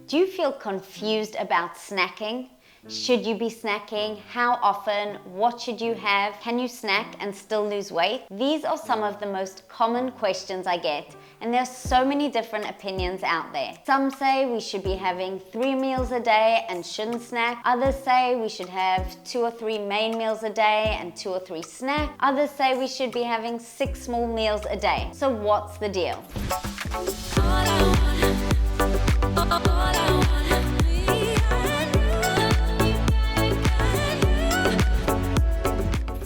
Do you feel confused about snacking? Should you be snacking? How often? What should you have? Can you snack and still lose weight? These are some of the most common questions I get, and there are so many different opinions out there. Some say we should be having 3 meals a day and shouldn't snack. Others say we should have 2 or 3 main meals a day and 2 or 3 snacks. Others say we should be having 6 small meals a day. So what's the deal?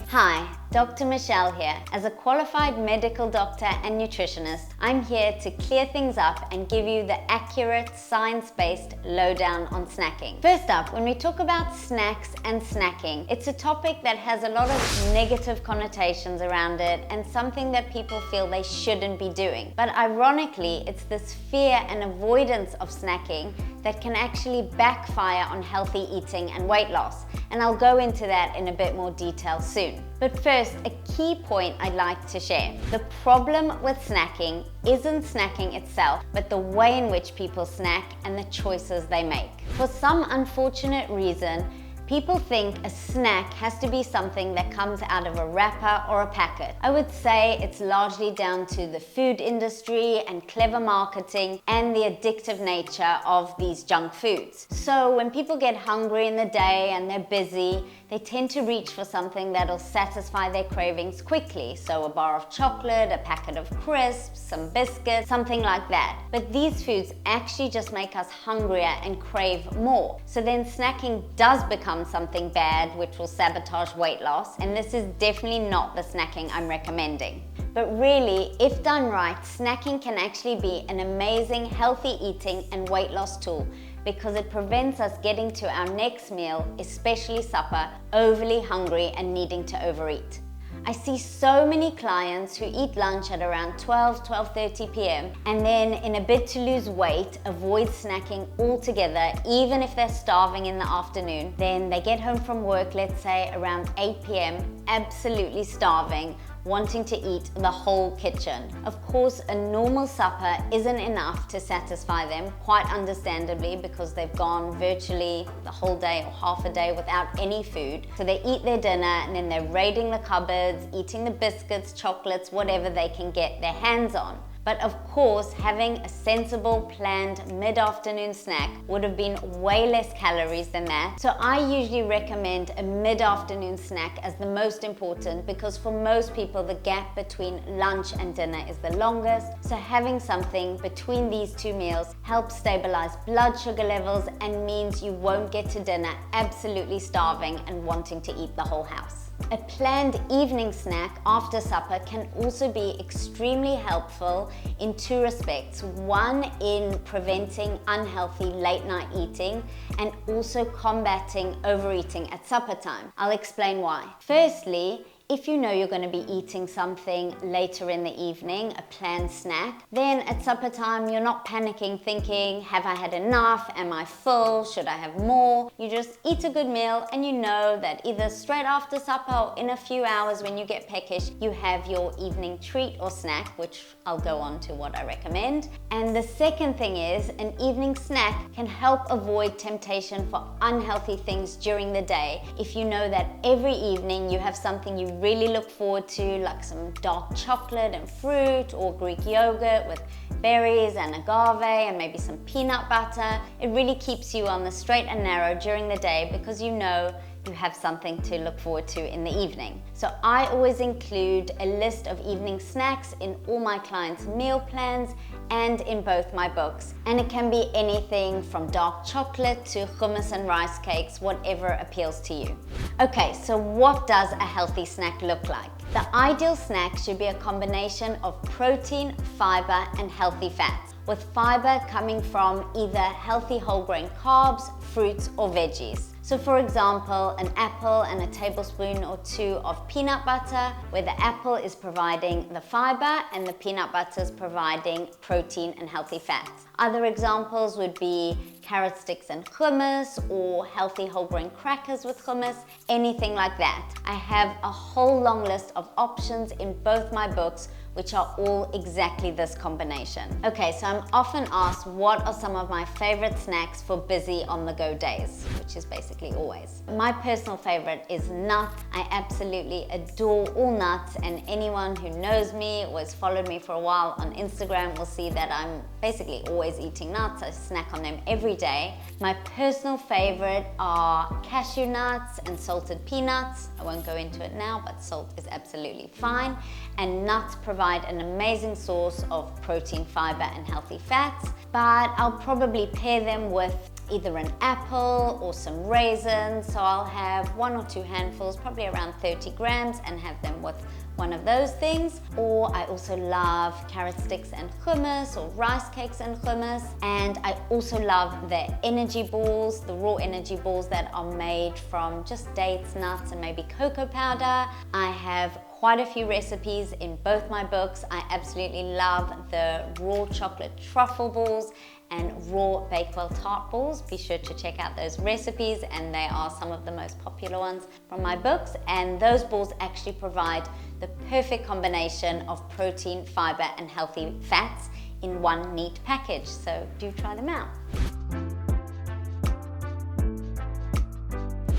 Hi, Dr. Michelle here. As a qualified medical doctor and nutritionist, I'm here to clear things up and give you the accurate, science-based lowdown on snacking. First up, when we talk about snacks and snacking, it's a topic that has a lot of negative connotations around it and something that people feel they shouldn't be doing. But ironically, it's this fear and avoidance of snacking that can actually backfire on healthy eating and weight loss. And I'll go into that in a bit more detail soon. But first, a key point I'd like to share. The problem with snacking isn't snacking itself, but the way in which people snack and the choices they make. For some unfortunate reason, people think a snack has to be something that comes out of a wrapper or a packet. I would say it's largely down to the food industry and clever marketing and the addictive nature of these junk foods. So when people get hungry in the day and they're busy, they tend to reach for something that'll satisfy their cravings quickly. So a bar of chocolate, a packet of crisps, some biscuits, something like that. But these foods actually just make us hungrier and crave more. So then snacking does become something bad, which will sabotage weight loss. And this is definitely not the snacking I'm recommending. But really, if done right, snacking can actually be an amazing healthy eating and weight loss tool, because it prevents us getting to our next meal, especially supper, overly hungry and needing to overeat. I see so many clients who eat lunch at around 12:30 p.m. and then, in a bid to lose weight, avoid snacking altogether, even if they're starving in the afternoon. Then they get home from work, let's say around 8 p.m., absolutely starving, wanting to eat the whole kitchen. Of course, a normal supper isn't enough to satisfy them, quite understandably, because they've gone virtually the whole day or half a day without any food. So they eat their dinner and then they're raiding the cupboards, eating the biscuits, chocolates, whatever they can get their hands on. But of course, having a sensible, planned mid-afternoon snack would have been way less calories than that. So I usually recommend a mid-afternoon snack as the most important, because for most people, the gap between lunch and dinner is the longest. So having something between these 2 meals helps stabilize blood sugar levels and means you won't get to dinner absolutely starving and wanting to eat the whole house. A planned evening snack after supper can also be extremely helpful in 2 respects. One, in preventing unhealthy late night eating, and also combating overeating at supper time. I'll explain why. Firstly, if you know you're going to be eating something later in the evening, a planned snack, then at supper time you're not panicking thinking, have I had enough? Am I full? Should I have more? You just eat a good meal and you know that either straight after supper or in a few hours when you get peckish, you have your evening treat or snack, which I'll go on to what I recommend. And the second thing is, an evening snack can help avoid temptation for unhealthy things during the day. If you know that every evening you have something you really look forward to, like some dark chocolate and fruit, or Greek yogurt with berries and agave and maybe some peanut butter, it really keeps you on the straight and narrow during the day, because you know you have something to look forward to in the evening. So I always include a list of evening snacks in all my clients' meal plans and in both my books. And it can be anything from dark chocolate to hummus and rice cakes, whatever appeals to you. Okay, so what does a healthy snack look like? The ideal snack should be a combination of protein, fiber, and healthy fats, with fiber coming from either healthy whole grain carbs, fruits, or veggies. So for example, an apple and a tablespoon or 2 of peanut butter, where the apple is providing the fiber and the peanut butter is providing protein and healthy fats. Other examples would be carrot sticks and hummus, or healthy whole grain crackers with hummus, anything like that. I have a whole long list of options in both my books, which are all exactly this combination. Okay, so I'm often asked what are some of my favorite snacks for busy on-the-go days, which is basically always. My personal favorite is nuts. I absolutely adore all nuts, and anyone who knows me or has followed me for a while on Instagram will see that I'm basically always eating nuts. I snack on them every day. My personal favorite are cashew nuts and salted peanuts. I won't go into it now, but salt is absolutely fine. And nuts provide an amazing source of protein, fiber, and healthy fats, but I'll probably pair them with either an apple or some raisins. So I'll have 1 or 2 handfuls, probably around 30 grams, and have them with one of those things. Or I also love carrot sticks and hummus, or rice cakes and hummus. And I also love the energy balls, the raw energy balls that are made from just dates, nuts, and maybe cocoa powder. I have quite a few recipes in both my books. I absolutely love the raw chocolate truffle balls and raw Bakewell tart balls. Be sure to check out those recipes, and they are some of the most popular ones from my books. And those balls actually provide the perfect combination of protein, fiber, and healthy fats in one neat package. So do try them out.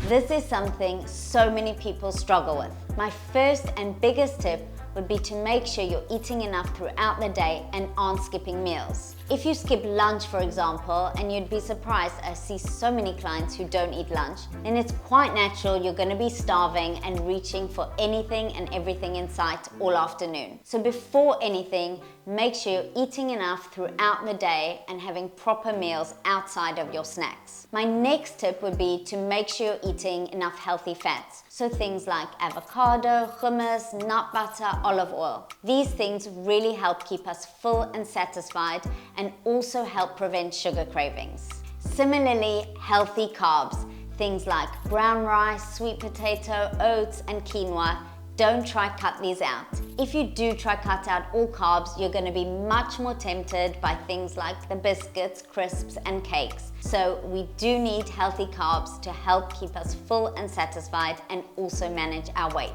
This is something so many people struggle with. My first and biggest tip would be to make sure you're eating enough throughout the day and aren't skipping meals. If you skip lunch, for example, and you'd be surprised, I see so many clients who don't eat lunch, then it's quite natural you're going to be starving and reaching for anything and everything in sight all afternoon. So before anything, make sure you're eating enough throughout the day and having proper meals outside of your snacks. My next tip would be to make sure you're eating enough healthy fats. So things like avocado, hummus, nut butter, olive oil. These things really help keep us full and satisfied, and also help prevent sugar cravings. Similarly, healthy carbs, things like brown rice, sweet potato, oats, and quinoa. Don't try cut these out. If you do try cut out all carbs, you're going to be much more tempted by things like the biscuits, crisps, and cakes. So we do need healthy carbs to help keep us full and satisfied, and also manage our weight.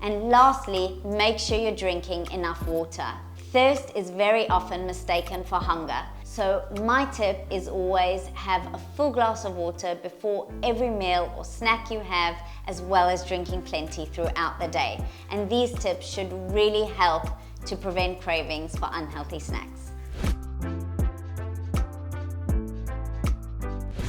And lastly, make sure you're drinking enough water. Thirst is very often mistaken for hunger. So my tip is always have a full glass of water before every meal or snack you have, as well as drinking plenty throughout the day. And these tips should really help to prevent cravings for unhealthy snacks.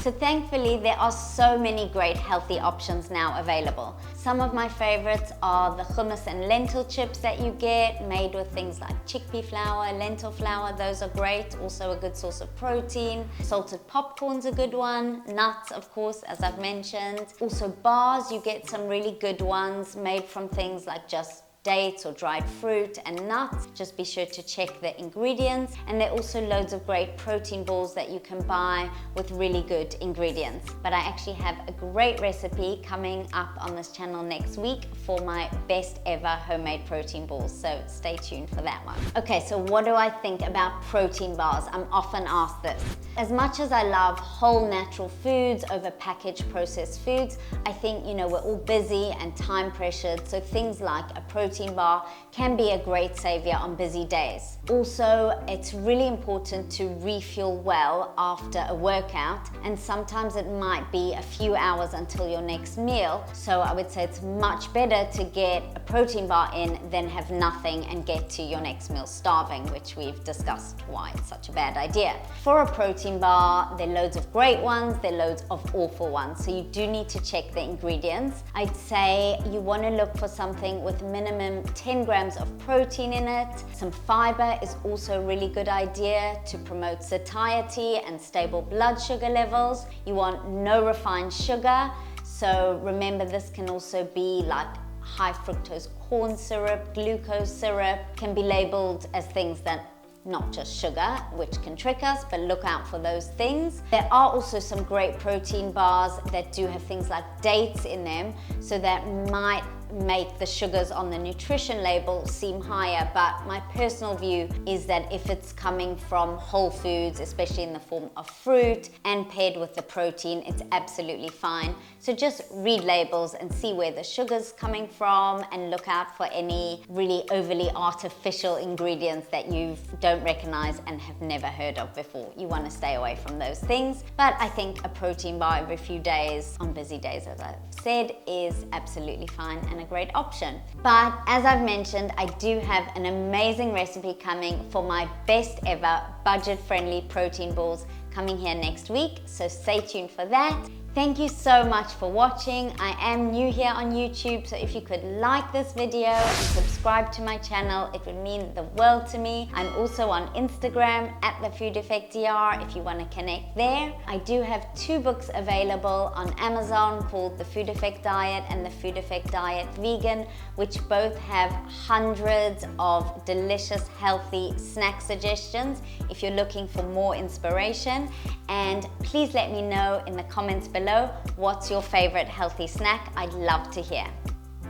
So thankfully, there are so many great healthy options now available. Some of my favorites are the hummus and lentil chips that you get, made with things like chickpea flour, lentil flour. Those are great, also a good source of protein. Salted popcorn's a good one. Nuts, of course, as I've mentioned. Also bars, you get some really good ones made from things like just dates or dried fruit and nuts. Just be sure to check the ingredients. And there are also loads of great protein balls that you can buy with really good ingredients. But I actually have a great recipe coming up on this channel next week for my best ever homemade protein balls, so stay tuned for that one. Okay, so what do I think about protein bars? I'm often asked this. As much as I love whole natural foods over packaged processed foods, I think, we're all busy and time pressured, so things like a protein bar can be a great savior on busy days. Also, it's really important to refuel well after a workout, and sometimes it might be a few hours until your next meal. So I would say it's much better to get a protein bar in than have nothing and get to your next meal starving, which we've discussed why it's such a bad idea. For a protein bar, there are loads of great ones, there are loads of awful ones, so you do need to check the ingredients. I'd say you want to look for something with minimum 10 grams of protein in it. Some fiber is also a really good idea to promote satiety and stable blood sugar levels. You want no refined sugar, so remember this can also be like high fructose corn syrup, glucose syrup, can be labeled as things that not just sugar, which can trick us, but look out for those things. There are also some great protein bars that do have things like dates in them, so that might make the sugars on the nutrition label seem higher, but my personal view is that if it's coming from whole foods, especially in the form of fruit, and paired with the protein, it's absolutely fine. So just read labels and see where the sugar's coming from, and look out for any really overly artificial ingredients that you don't recognize and have never heard of before. You want to stay away from those things, but I think a protein bar every few days on busy days, as I've said, is absolutely fine and a great option. But as I've mentioned, I do have an amazing recipe coming for my best ever budget-friendly protein balls coming here next week, so stay tuned for that. Thank you so much for watching. I am new here on YouTube, so if you could like this video and subscribe to my channel, it would mean the world to me. I'm also on Instagram at The Food Effect DR if you want to connect there. I do have 2 books available on Amazon called The Food Effect Diet and The Food Effect Diet Vegan, which both have hundreds of delicious, healthy snack suggestions if you're looking for more inspiration. And please let me know in the comments below, what's your favorite healthy snack? I'd love to hear.